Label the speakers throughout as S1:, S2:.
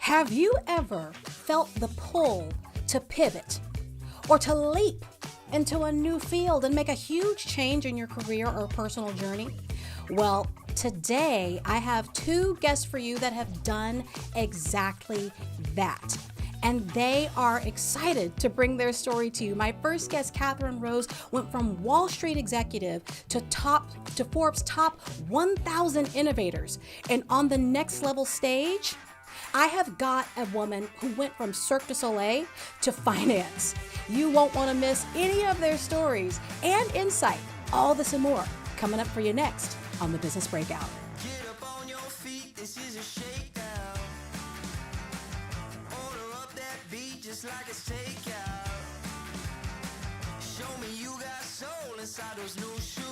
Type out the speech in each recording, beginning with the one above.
S1: Have you ever felt the pull to pivot or to leap into a new field and make a huge change in your career or personal journey? Well, today I have two guests for you that have done exactly that. And they are excited to bring their story to you. My first guest, Catherine Rose, went from Wall Street executive to Forbes top 1,000 innovators. And on the next level stage, I have got a woman who went from Cirque du Soleil to finance. You won't want to miss any of their stories and insight. All this and more coming up for you next on the Business Breakout.
S2: Get up on your feet, this is a shakedown. Order up that beat just like it's takeout. Show me you got soul inside those new shoes.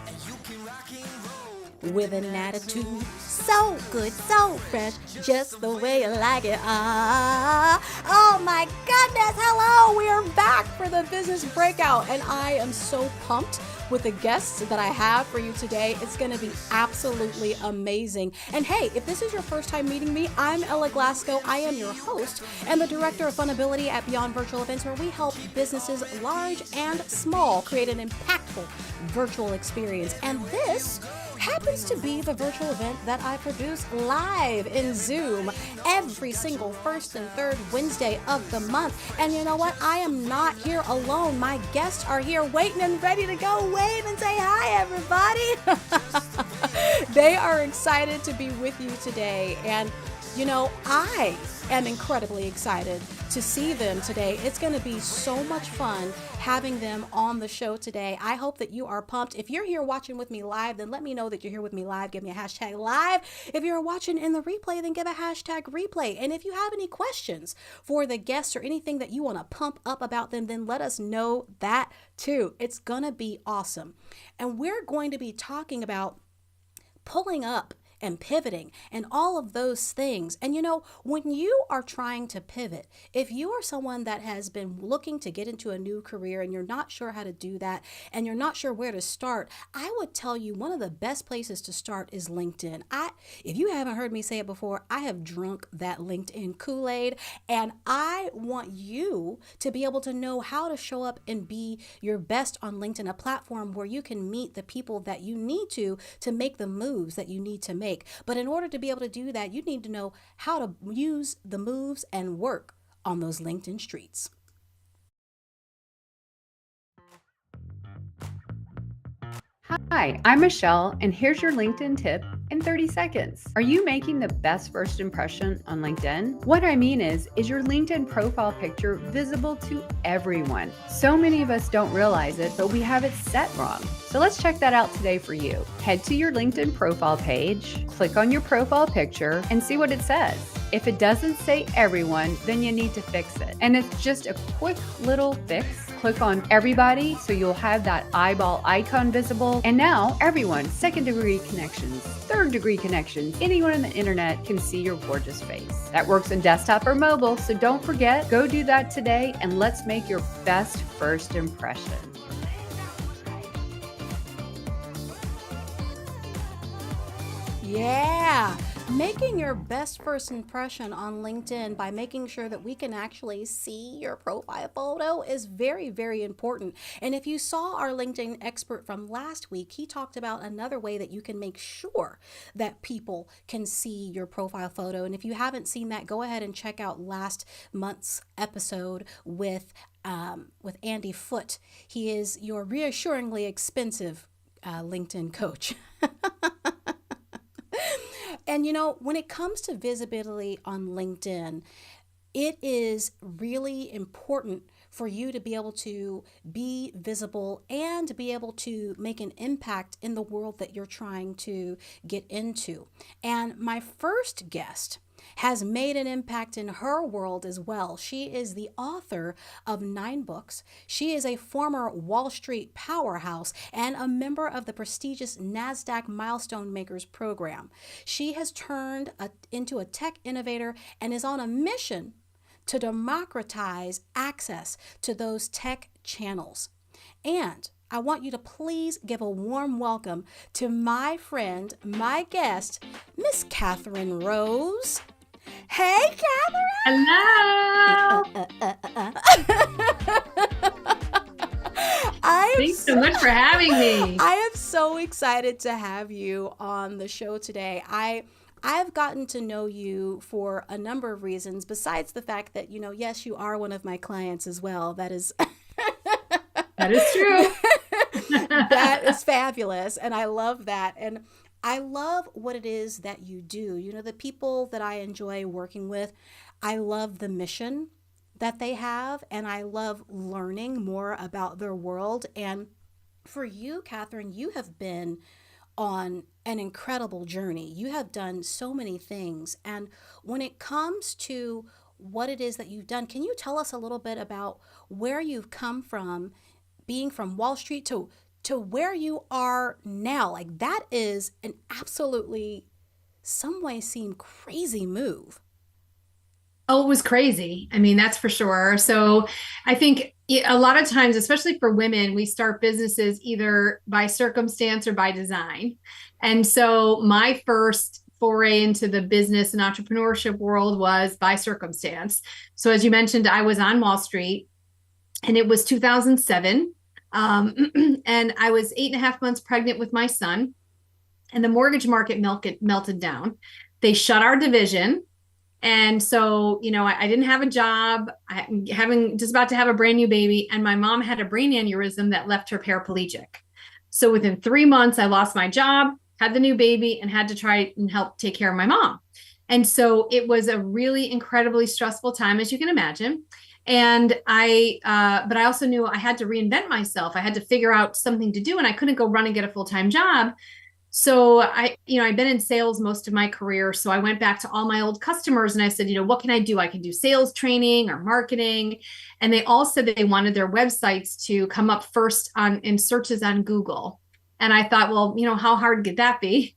S2: And you can rock and roll
S1: with an attitude so good, so fresh, just the way you like it. Oh my goodness, hello, we are back for the Business Breakout, and I am so pumped with the guests that I have for you today. It's going to be absolutely amazing. And hey, if this is your first time meeting me, I'm Ella Glasgow. I am your host and the Director of Funability at Beyond Virtual Events, where we help businesses large and small create an impactful virtual experience. And this happens to be the virtual event that I produce live in Zoom every single first and third Wednesday of the month. And you know what? I am not here alone. My guests are here waiting and ready to go. Wave and say hi, everybody. They are excited to be with you today. And you know, I am incredibly excited to see them today. It's going to be so much fun having them on the show today. I hope that you are pumped. If you're here watching with me live, then let me know that you're here with me live. Give me a hashtag live. If you're watching in the replay, then give a hashtag replay. And if you have any questions for the guests or anything that you want to pump up about them, then let us know that too. It's going to be awesome. And we're going to be talking about pulling up and pivoting and all of those things. And you know, when you are trying to pivot, if you are someone that has been looking to get into a new career and you're not sure how to do that and you're not sure where to start, I would tell you one of the best places to start is LinkedIn. If you haven't heard me say it before, I have drunk that LinkedIn Kool-Aid, and I want you to be able to know how to show up and be your best on LinkedIn, a platform where you can meet the people that you need to make the moves that you need to make. But in order to be able to do that, you need to know how to use the moves and work on those LinkedIn streets.
S3: Hi, I'm Michelle, and here's your LinkedIn tip in 30 seconds. Are you making the best first impression on LinkedIn? What I mean is your LinkedIn profile picture visible to everyone? So many of us don't realize it, but we have it set wrong. So let's check that out today for you. Head to your LinkedIn profile page, click on your profile picture, and see what it says. If it doesn't say everyone, then you need to fix it. And it's just a quick little fix. Click on everybody so you'll have that eyeball icon visible. And now everyone, second degree connections, third degree connections, anyone on the internet can see your gorgeous face. That works on desktop or mobile, so don't forget, go do that today and let's make your best first impression.
S1: Yeah, making your best first impression on LinkedIn by making sure that we can actually see your profile photo is very, very important. And if you saw our LinkedIn expert from last week, he talked about another way that you can make sure that people can see your profile photo. And if you haven't seen that, go ahead and check out last month's episode with Andy Foote. He is your reassuringly expensive LinkedIn coach. And you know, when it comes to visibility on LinkedIn, it is really important for you to be able to be visible and to be able to make an impact in the world that you're trying to get into. And my first guest has made an impact in her world as well. She is the author of 9 books. She is a former Wall Street powerhouse and a member of the prestigious NASDAQ Milestone Makers program. She has turned into a tech innovator and is on a mission to democratize access to those tech channels. And I want you to please give a warm welcome to my friend, my guest, Miss Catherine Rose. Hey, Catherine!
S4: Hello. Thanks so much for having me.
S1: I am so excited to have you on the show today. I've gotten to know you for a number of reasons, besides the fact that, yes, you are one of my clients as well. That is
S4: true.
S1: that is fabulous. And I love that. And I love what it is that you do. The people that I enjoy working with, I love the mission that they have, and I love learning more about their world. And for you, Catherine, you have been on an incredible journey. You have done so many things. And when it comes to what it is that you've done, can you tell us a little bit about where you've come from, being from Wall Street to where you are now? Like, that is an absolutely, some way seem crazy move.
S4: Oh, it was crazy. I mean, that's for sure. So I think a lot of times, especially for women, we start businesses either by circumstance or by design. And so my first foray into the business and entrepreneurship world was by circumstance. So as you mentioned, I was on Wall Street and it was 2007. And I was 8.5 months pregnant with my son, and the mortgage market melted down. They shut our division. And so, I didn't have a job. Just about to have a brand new baby, and my mom had a brain aneurysm that left her paraplegic. So within 3 months, I lost my job, had the new baby, and had to try and help take care of my mom. And so it was a really incredibly stressful time, as you can imagine. And but I also knew I had to reinvent myself. I had to figure out something to do, and I couldn't go run and get a full-time job. So I've been in sales most of my career. So I went back to all my old customers and I said, what can I do? I can do sales training or marketing. And they all said that they wanted their websites to come up first in searches on Google. And I thought, well, how hard could that be?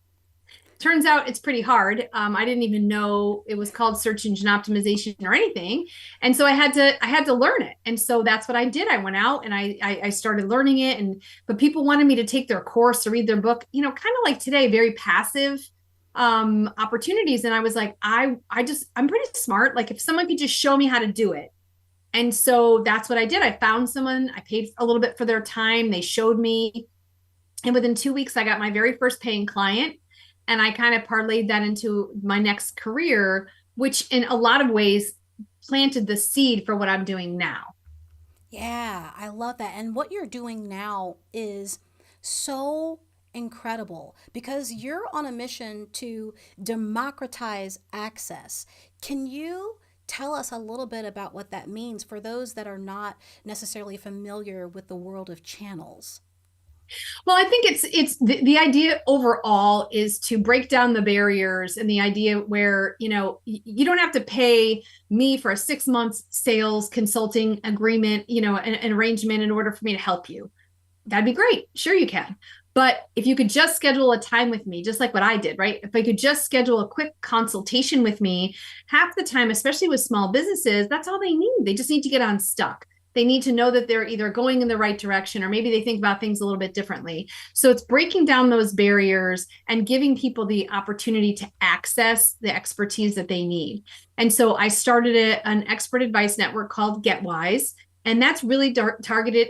S4: Turns out it's pretty hard. I didn't even know it was called search engine optimization or anything. And so I had to learn it. And so that's what I did. I went out and I started learning it. But people wanted me to take their course or read their book, kind of like today, very passive opportunities. And I was like, I'm pretty smart. Like, if someone could just show me how to do it. And so that's what I did. I found someone, I paid a little bit for their time. They showed me. And within 2 weeks, I got my very first paying client. And I kind of parlayed that into my next career, which in a lot of ways planted the seed for what I'm doing now.
S1: Yeah, I love that. And what you're doing now is so incredible because you're on a mission to democratize access. Can you tell us a little bit about what that means for those that are not necessarily familiar with the world of channels?
S4: Well, I think it's the idea overall is to break down the barriers, and the idea where, you don't have to pay me for a 6 months sales consulting agreement, an arrangement in order for me to help you. That'd be great. Sure, you can. But if you could just schedule a time with me, just like what I did, right? If I could just schedule a quick consultation with me, half the time, especially with small businesses, that's all they need. They just need to get unstuck. They need to know that they're either going in the right direction, or maybe they think about things a little bit differently. So it's breaking down those barriers and giving people the opportunity to access the expertise that they need. And so I started an expert advice network called GetWise. And that's really targeted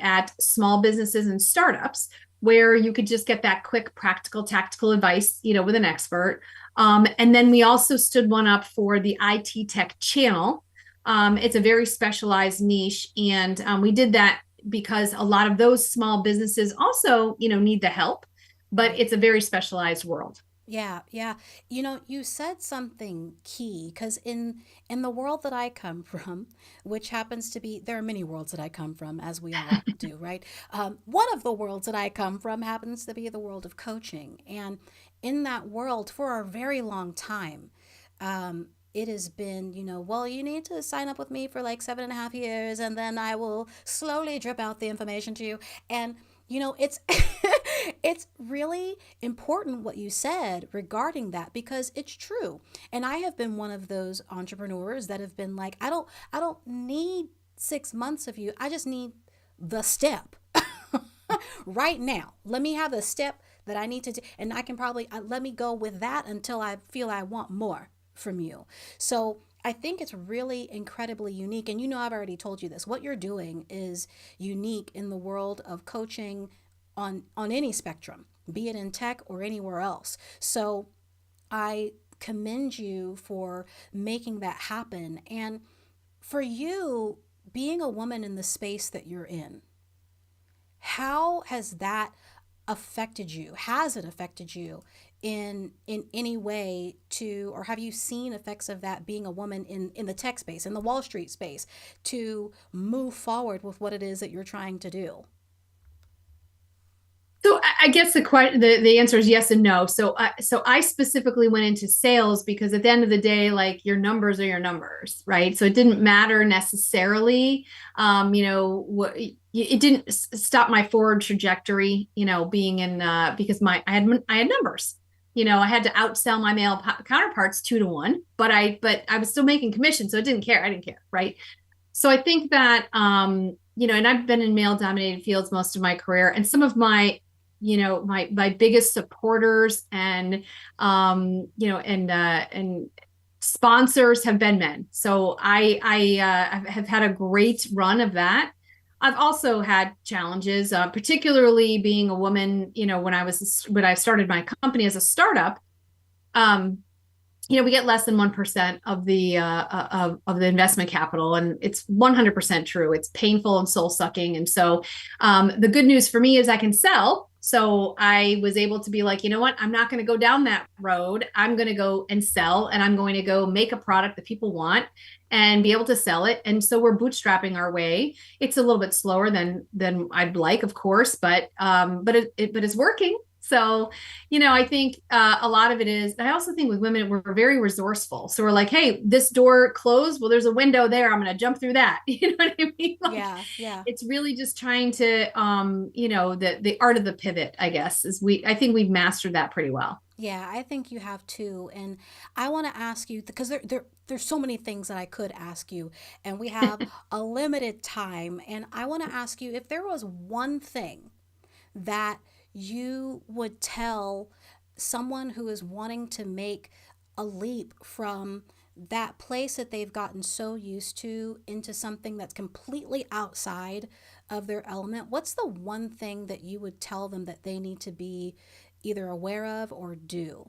S4: at small businesses and startups, where you could just get that quick, practical, tactical advice, with an expert. And then we also stood one up for the IT tech channel. It's a very specialized niche. And we did that because a lot of those small businesses also, need the help, but it's a very specialized world.
S1: Yeah, yeah. You said something key because in the world that I come from, which happens to be, there are many worlds that I come from, as we all do, right? One of the worlds that I come from happens to be the world of coaching. And in that world, for a very long time, it has been, well, you need to sign up with me for like 7.5 years, and then I will slowly drip out the information to you. And it's it's really important what you said regarding that, because it's true. And I have been one of those entrepreneurs that have been like, I don't need 6 months of you. I just need the step. right now. Let me have the step that I need to do, and I can probably let me go with that until I feel I want more from you. So I think it's really incredibly unique. And I've already told you this. What you're doing is unique in the world of coaching on any spectrum, be it in tech or anywhere else. So I commend you for making that happen. And for you, being a woman in the space that you're in, how has that affected you? Has it affected you in any way or have you seen effects of that being a woman in the tech space, in the Wall Street space, to move forward with what it is that you're trying to do?
S4: So I guess the answer is yes and no. So I specifically went into sales because at the end of the day, like, your numbers are your numbers, right? So it didn't matter necessarily, it didn't stop my forward trajectory, being in because I had numbers. I had to outsell my male counterparts 2 to 1, but I was still making commission, so I didn't care, right? So I think that and I've been in male dominated fields most of my career, and some of my my biggest supporters and and sponsors have been men. So I have had a great run of that. I've also had challenges, particularly being a woman. When I started my company as a startup, we get less than 1% of the investment capital, and it's 100% true. It's painful and soul sucking. And so the good news for me is I can sell. So I was able to be like, you know what? I'm not going to go down that road. I'm going to go and sell, and I'm going to go make a product that people want and be able to sell it. And so we're bootstrapping our way. It's a little bit slower than I'd like, of course, but it's working. So, I think a lot of it is, I also think with women, we're very resourceful. So we're like, hey, this door closed. Well, there's a window there. I'm going to jump through that. You know what I mean? Like,
S1: Yeah.
S4: It's really just trying to, the art of the pivot, I guess, I think we've mastered that pretty well.
S1: Yeah, I think you have too. And I want to ask you, because there's so many things that I could ask you, and we have a limited time. And I want to ask you if there was one thing that you would tell someone who is wanting to make a leap from that place that they've gotten so used to into something that's completely outside of their element. What's the one thing that you would tell them that they need to be either aware of or do?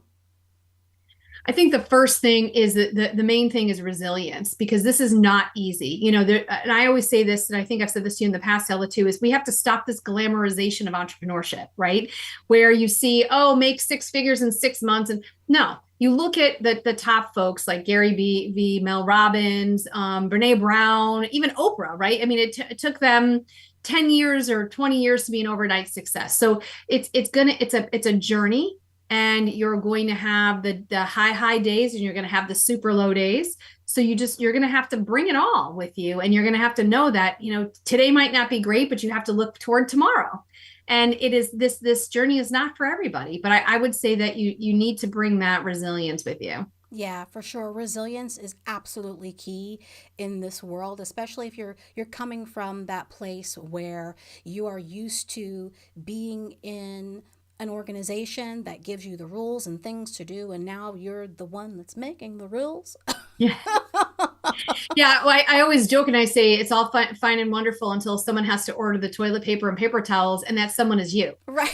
S4: I think the first thing is that the main thing is resilience, because this is not easy. And I always say this, and I think I've said this to you in the past, Ella, too, is we have to stop this glamorization of entrepreneurship, right? Where you see, oh, make 6 figures in 6 months. And no, you look at the top folks like Gary V, Mel Robbins, Brene Brown, even Oprah, right? I mean, it took them 10 years or 20 years to be an overnight success. So it's a journey. And you're going to have the high days, and you're going to have the super low days. So you're going to have to bring it all with you. And you're going to have to know that, today might not be great, but you have to look toward tomorrow. And it is this journey is not for everybody, but I would say that you need to bring that resilience with you.
S1: Yeah, for sure. Resilience is absolutely key in this world, especially if you're coming from that place where you are used to being in an organization that gives you the rules and things to do, and now you're the one that's making the rules.
S4: Yeah. Yeah. Well, I always joke and I say it's all fine and wonderful until someone has to order the toilet paper and paper towels, and that someone is you.
S1: Right.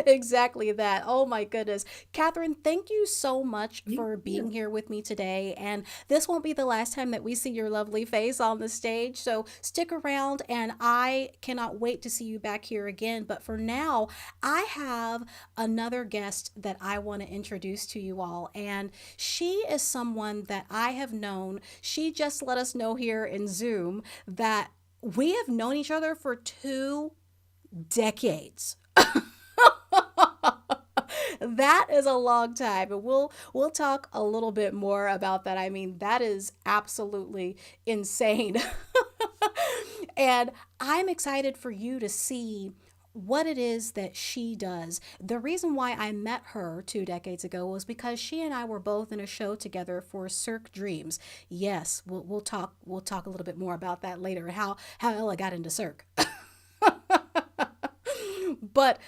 S1: Exactly that. Oh my goodness. Catherine, thank you so much for being here with me today. And this won't be the last time that we see your lovely face on the stage. So stick around, and I cannot wait to see you back here again. But for now, I have another guest that I want to introduce to you all. And she is someone that I have known. She just let us know here in Zoom that we have known each other for 2 decades. That is a long time, and we'll talk a little bit more about that. I mean, that is absolutely insane. And I'm excited for you to see what it is that she does. The reason why I met her 2 decades ago was because she and I were both in a show together for Cirque Dreams. Yes, we'll talk a little bit more about that later, how Ella got into Cirque. But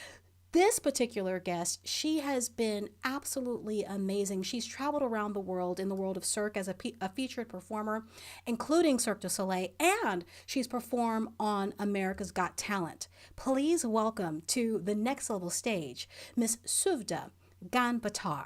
S1: this particular guest, she has been absolutely amazing. She's traveled around the world in the world of Cirque as a featured performer, including Cirque du Soleil, and she's performed on America's Got Talent. Please welcome to the next level stage, Miss Suvda Ganbatar.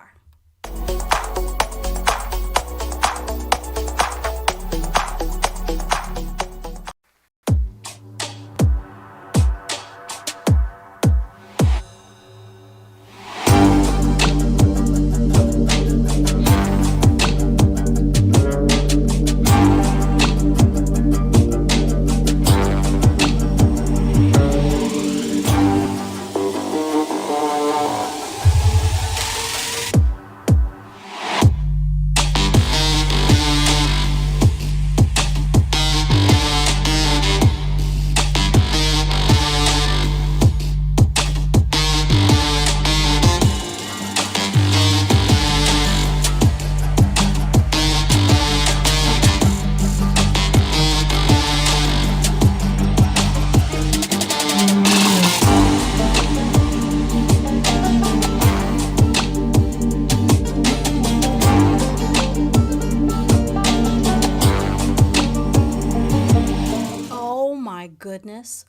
S1: Oh my goodness.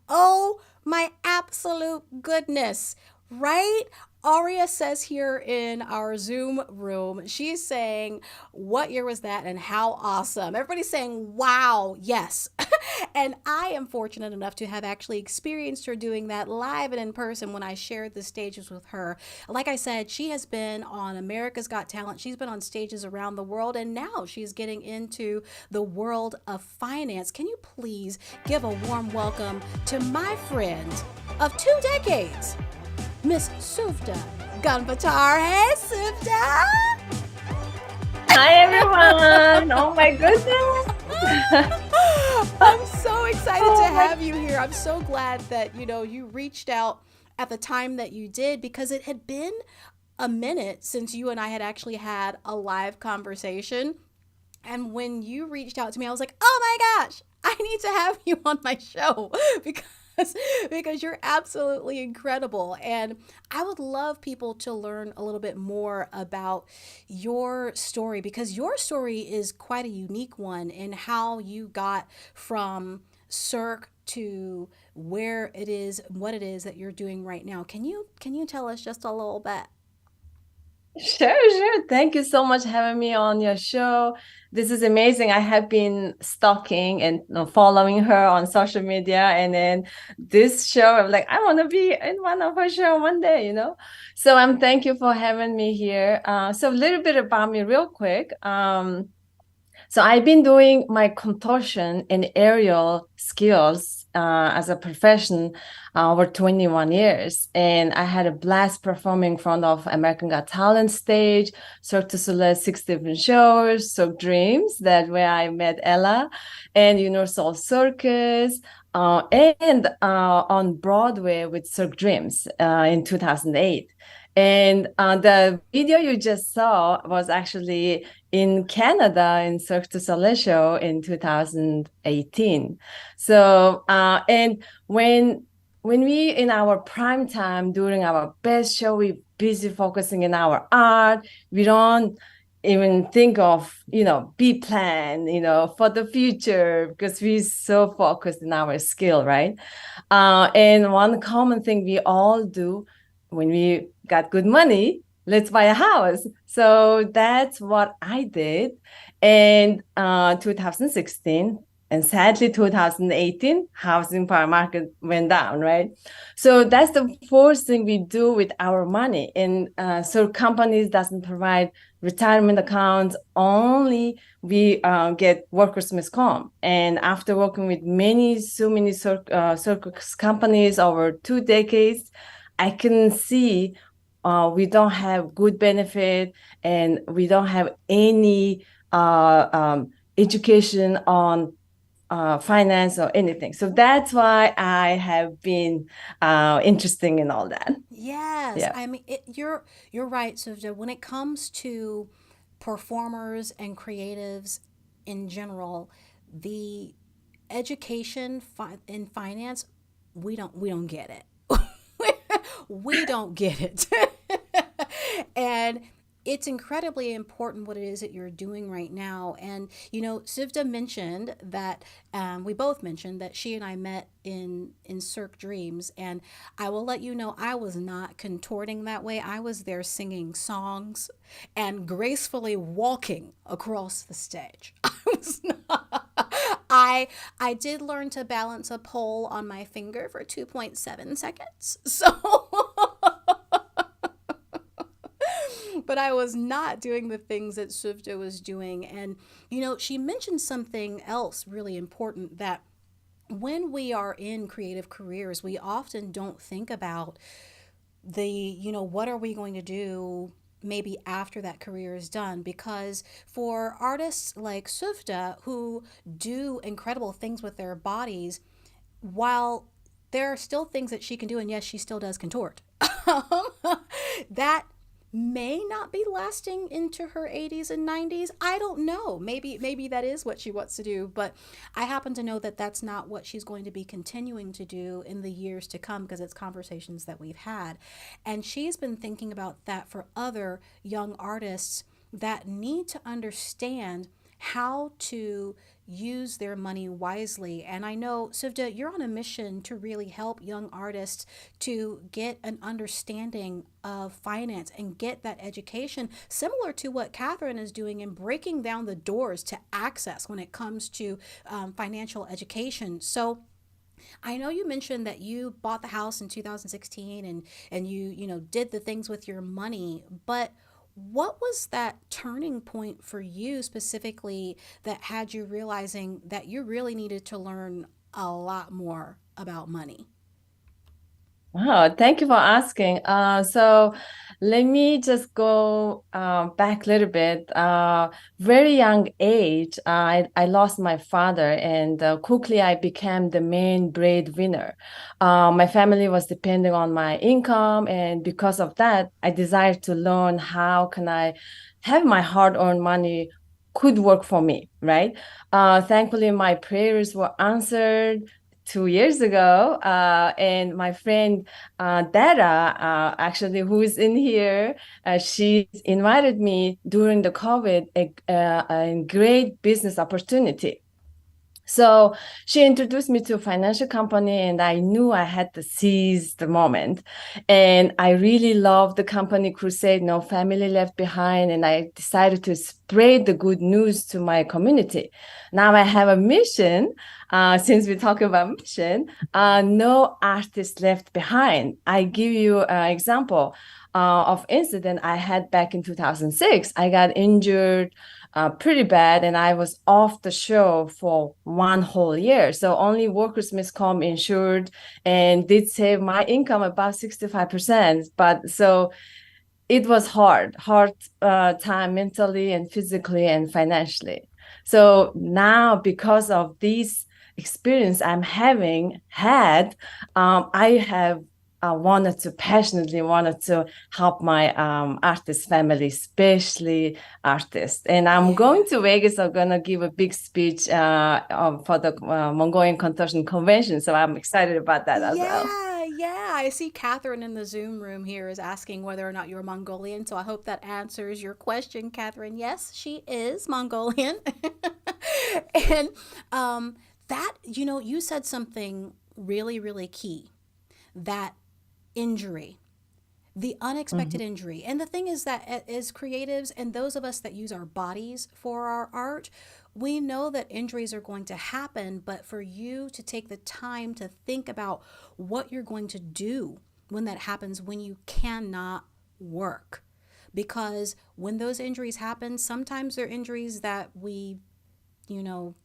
S1: Oh my absolute goodness. Right? Aria says here in our Zoom room, she's saying, what year was that and how awesome? Everybody's saying, wow, yes. And I am fortunate enough to have actually experienced her doing that live and in person when I shared the stages with her. Like I said, she has been on America's Got Talent. She's been on stages around the world, and now she's getting into the world of finance. Can you please give a warm welcome to my friend of 2 decades, Miss Suvda Ganbatar. Hey, Suvda!
S5: Hi, everyone. Oh, my goodness.
S1: I'm so excited to have you here. I'm so glad that, you reached out at the time that you did, because it had been a minute since you and I had actually had a live conversation. And when you reached out to me, I was like, oh my gosh, I need to have you on my show because you're absolutely incredible. And I would love people to learn a little bit more about your story, because your story is quite a unique one in how you got from Cirque to where it is, what it is that you're doing right now. Can you tell us just a little bit?
S5: Sure. Thank you so much for having me on your show. This is amazing. I have been stalking and following her on social media. And then this show, I'm like, I want to be in one of her show one day. So thank you for having me here. So a little bit about me real quick. So I've been doing my contortion and aerial skills as a profession over 21 years. And I had a blast performing in front of American Got Talent stage, Cirque du Soleil, 6 different shows, Cirque Dreams, that where I met Ella, and Universal Circus, and on Broadway with Cirque Dreams in 2008. And the video you just saw was actually in Canada in Cirque du Soleil show in 2018. So, and when we in our prime time during our best show, we busy focusing in our art. We don't even think of, B plan, for the future, because we're so focused in our skill, right? And one common thing we all do when we got good money, let's buy a house. So that's what I did in 2016. And sadly, 2018, housing market went down, right? So that's the first thing we do with our money. And so companies doesn't provide retirement accounts, only we get workers' miscom. And after working with so many circus companies over 2 decades, I can see we don't have good benefit, and we don't have any education on finance or anything. So that's why I have been interested in all that.
S1: Yes,
S5: Yeah.
S1: I mean you're right. So when it comes to performers and creatives in general, the education in finance, we don't get it. We don't get it. And it's incredibly important what it is that you're doing right now. And, Sivda mentioned that, we both mentioned that she and I met in Cirque Dreams. And I will let you know, I was not contorting that way. I was there singing songs and gracefully walking across the stage. I was not. I did learn to balance a pole on my finger for 2.7 seconds. So but I was not doing the things that Suvta was doing. And, she mentioned something else really important, that when we are in creative careers, we often don't think about what are we going to do maybe after that career is done. Because for artists like Suvta, who do incredible things with their bodies, while there are still things that she can do, and yes, she still does contort, that may not be lasting into her 80s and 90s. I don't know. Maybe that is what she wants to do, but I happen to know that that's not what she's going to be continuing to do in the years to come, because it's conversations that we've had. And she's been thinking about that for other young artists that need to understand how to use their money wisely. And I know, Sivda, you're on a mission to really help young artists to get an understanding of finance and get that education, similar to what Catherine is doing in breaking down the doors to access when it comes to financial education. So I know you mentioned that you bought the house in 2016 and you did the things with your money, but what was that turning point for you specifically that had you realizing that you really needed to learn a lot more about money?
S5: Wow, thank you for asking. So let me just go back a little bit. Very young age, I lost my father, and quickly I became the main breadwinner. My family was depending on my income, and because of that, I desired to learn how can I have my hard-earned money could work for me, right? Thankfully, my prayers were answered 2 years ago, and my friend Dara, actually, who is in here, she invited me during the COVID a great business opportunity. So she introduced me to a financial company, and I knew I had to seize the moment. And I really loved the company crusade, no family left behind. And I decided to spread the good news to my community. Now I have a mission. Since we talk about mission, no artist left behind. I give you an example of incident I had back in 2006. I got injured pretty bad, and I was off the show for one whole year. So only workers' miscom insured, and did save my income about 65%. But so it was hard time mentally and physically and financially. So now, because of these experience I'm having had, I have passionately wanted to help my artist family, especially artists. And I'm going to Vegas. I'm going to give a big speech for the Mongolian Contortion Convention. So I'm excited about that as well.
S1: Yeah. I see Catherine in the Zoom room here is asking whether or not you're Mongolian. So I hope that answers your question, Catherine. Yes, she is Mongolian. And that, you said something really, really key, that injury, the unexpected injury. And the thing is that as creatives and those of us that use our bodies for our art, we know that injuries are going to happen, but for you to take the time to think about what you're going to do when that happens, when you cannot work. Because when those injuries happen, sometimes they're injuries that we,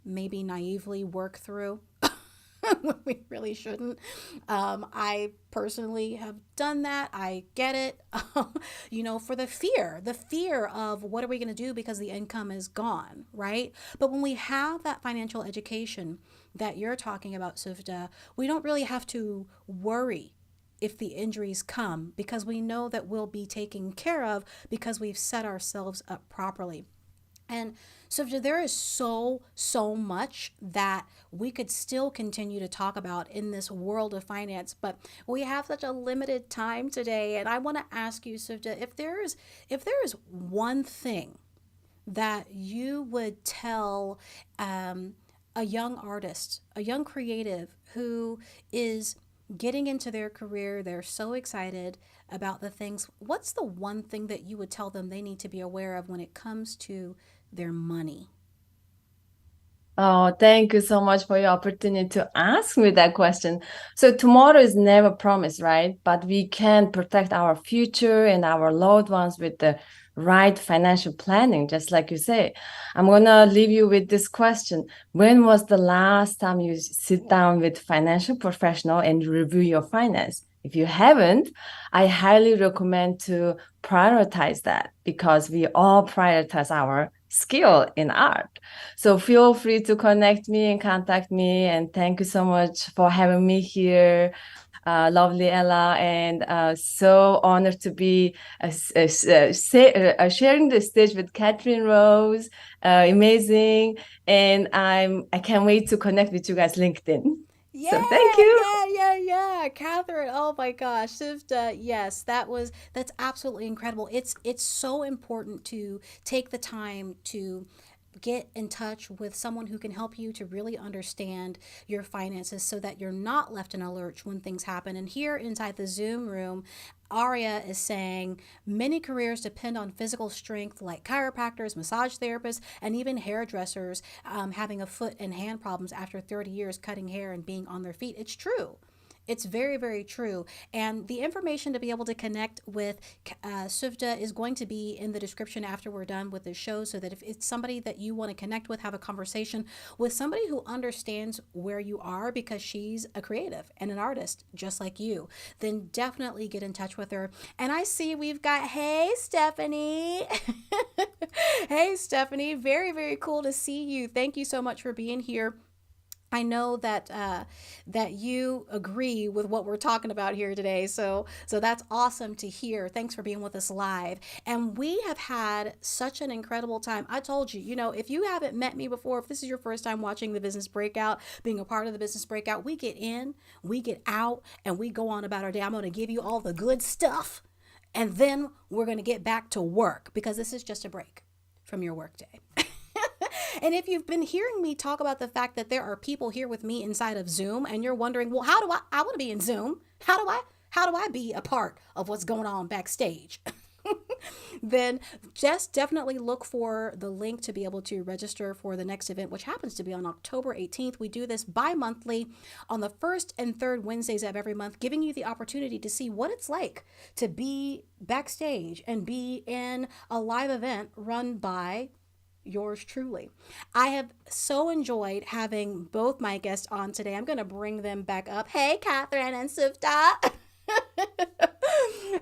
S1: maybe naively work through. When we really shouldn't. I personally have done that. I get it. For the fear of what are we going to do because the income is gone, right? But when we have that financial education that you're talking about, Suvda, we don't really have to worry if the injuries come, because we know that we'll be taken care of because we've set ourselves up properly. And so there is so much that we could still continue to talk about in this world of finance, but we have such a limited time today. And I want to ask you, Suvja, if there is one thing that you would tell a young artist, a young creative who is getting into their career, they're so excited about the things. What's the one thing that you would tell them they need to be aware of when it comes to their money?
S5: Oh, thank you so much for your opportunity to ask me that question. So tomorrow is never promised, right? But we can protect our future and our loved ones with the right financial planning, just like you say. I'm gonna leave you with this question. When was the last time you sit down with financial professional and review your finance? If you haven't, I highly recommend to prioritize that because we all prioritize our skill in art. So feel free to connect me and contact me. And thank you so much for having me here, lovely Ella. And so honored to be sharing the stage with Catherine Rose. Amazing. And I can't wait to connect with you guys LinkedIn.
S1: Yeah,
S5: So thank you.
S1: yeah. Catherine, oh my gosh. Sifta, yes, that's absolutely incredible. It's so important to take the time to get in touch with someone who can help you to really understand your finances so that you're not left in a lurch when things happen. And here inside the Zoom room, Aria is saying many careers depend on physical strength, like chiropractors, massage therapists, and even hairdressers having a foot and hand problems after 30 years cutting hair and being on their feet. It's true. It's very, very true. And the information to be able to connect with Suvda is going to be in the description after we're done with the show, so that if it's somebody that you want to connect with, have a conversation with somebody who understands where you are, because she's a creative and an artist just like you, then definitely get in touch with her. And I see we've got, hey, Stephanie. Hey, Stephanie. Very, very cool to see you. Thank you so much for being here. I know that that you agree with what we're talking about here today, so that's awesome to hear. Thanks for being with us live, and we have had such an incredible time. I told you, if you haven't met me before, if this is your first time watching the Business Breakout, being a part of the Business Breakout, we get in, we get out, and we go on about our day. I'm going to give you all the good stuff, and then we're going to get back to work, because this is just a break from your workday. And if you've been hearing me talk about the fact that there are people here with me inside of Zoom, and you're wondering, well, how do I want to be in Zoom? How do I be a part of what's going on backstage? Then just definitely look for the link to be able to register for the next event, which happens to be on October 18th. We do this bi-monthly on the first and third Wednesdays of every month, giving you the opportunity to see what it's like to be backstage and be in a live event run by yours truly. I have so enjoyed having both my guests on today. I'm going to bring them back up. Hey, Catherine and Sufta.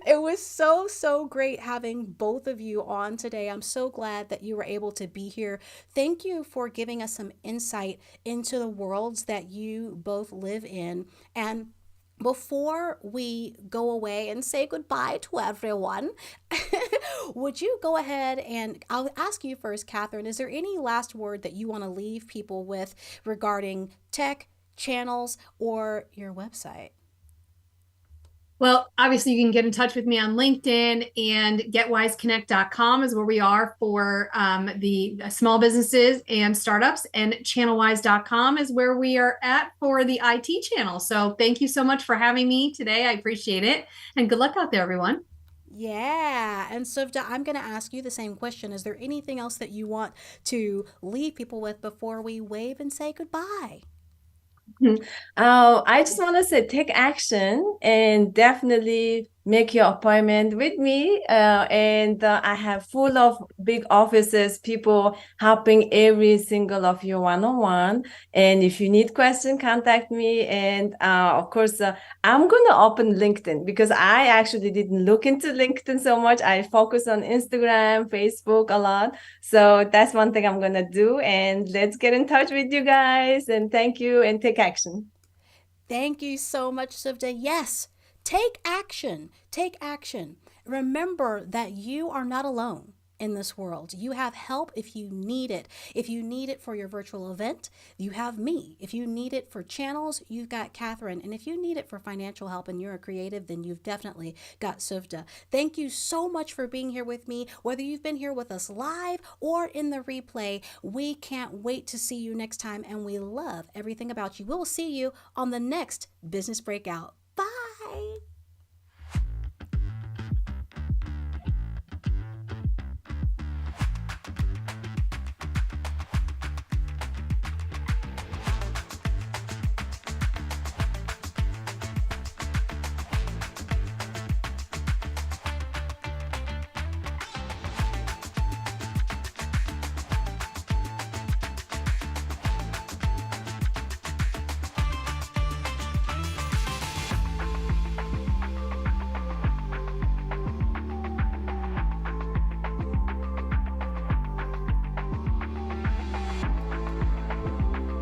S1: It was so great having both of you on today. I'm so glad that you were able to be here. Thank you for giving us some insight into the worlds that you both live in. And before we go away and say goodbye to everyone, would you go ahead and I'll ask you first, Catherine, is there any last word that you want to leave people with regarding tech, channels, or your website?
S4: Well, obviously, you can get in touch with me on LinkedIn, and getwiseconnect.com is where we are for the small businesses and startups, and channelwise.com is where we are at for the IT channel. So thank you so much for having me today. I appreciate it. And good luck out there, everyone.
S1: Yeah. And Suvda, I'm going to ask you the same question. Is there anything else that you want to leave people with before we wave and say goodbye?
S5: I just want to say take action and definitely make your appointment with me. I have full of big offices, people helping every single of you one-on-one. And if you need question, contact me. And of course, I'm going to open LinkedIn because I actually didn't look into LinkedIn so much. I focus on Instagram, Facebook a lot. So that's one thing I'm going to do. And let's get in touch with you guys. And thank you and take action.
S1: Thank you so much, Suvda. Yes, take action. Take action. Remember that you are not alone in this world. You have help if you need it. If you need it for your virtual event, you have me. If you need it for channels, you've got Catherine. And if you need it for financial help and you're a creative, then you've definitely got Suvda. Thank you so much for being here with me. Whether you've been here with us live or in the replay, we can't wait to see you next time, and we love everything about you. We'll see you on the next Business Breakout.